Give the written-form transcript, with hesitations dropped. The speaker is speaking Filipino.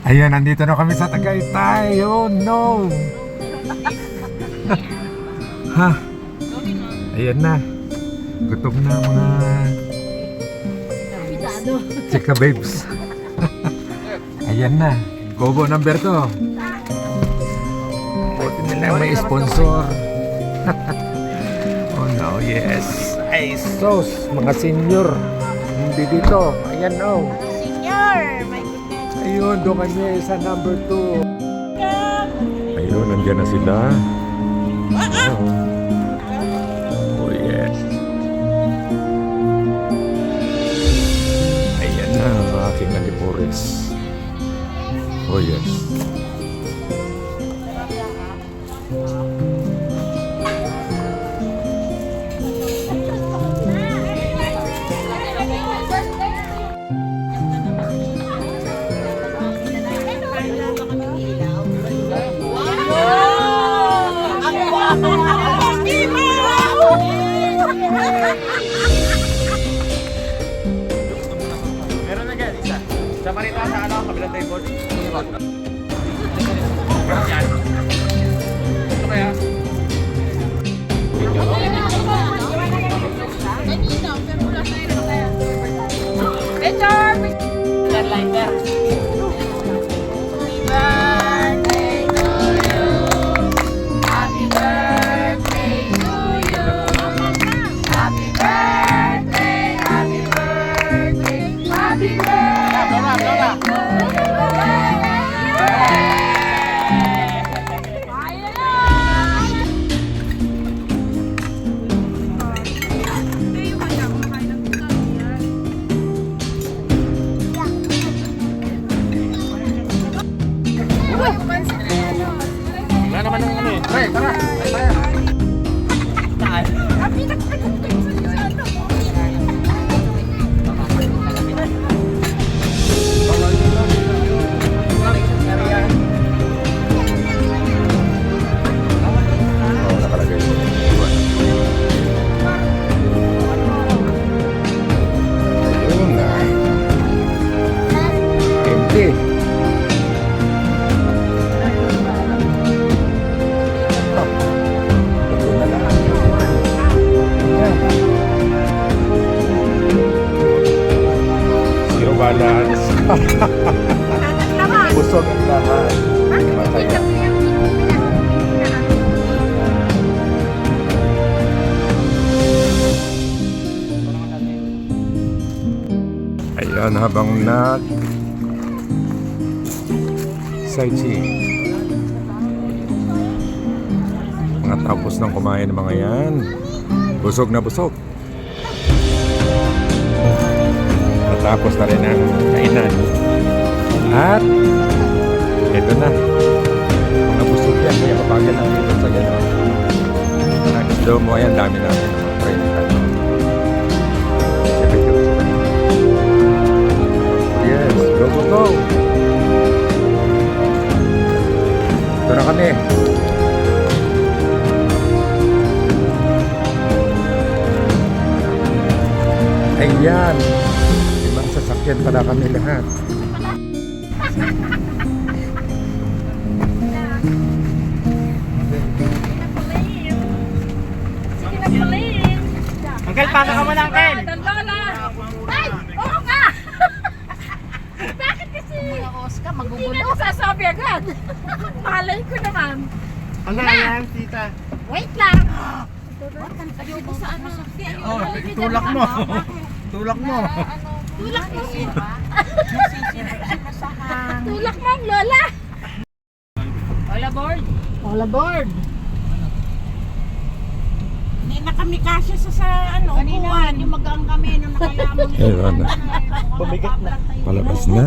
Ayan, nandito na kami sa Tagaytay. Oh no! Ha? Ayan na. Gutom na mga chika babes. Ayan na. Kobo number 2. Buti nila may sponsor. Oh no, yes. Ay sos, mga senior. Hindi dito. Ayan oh. Senior! My goodness! Ayun, doon kami sa number 2. Ayun, nandiyan na sila. Oh yes. Ayan na ang aking alipores. Oh yes. Meron na dyan, isa. Sa parito sa ano, kabilang table. Yan. Ito kaya? Lighter. Wala naman ng ano eh. Pre, tara. Tara. Oh, nakalagay. Ayun na. Empty. Zero balance. Busog ang lahat. Masaya. Ayan, habang sightseeing. Mga tapos ng kumain ng mga yan. Busog na busog. Natapos na rin ang kainan. At ito na. Mga busog yan. Kaya papagal lang dito sa gano'n. Next daw mo yan. Dami natin. Yes. Go, go, go. Ito na kami. Ayan. Limang sasakyan pala kami lahat. Uncle, pasa ka muna, Uncle. Lola! Ay! Oo ka! Bakit kasi? Hindi na nasasabi agad. Malay ko naman. Ano yan, tita? Wait lang! Ayoko sa ano. Oh, tulak mo. Tulak mo. Tulak mo. Tulak mo ang lola. All aboard. All aboard. Hindi na kami kasya sa ano. Kanina yung magang kami nung nakalamang. Ayun na. Bumigat na. Palabas na.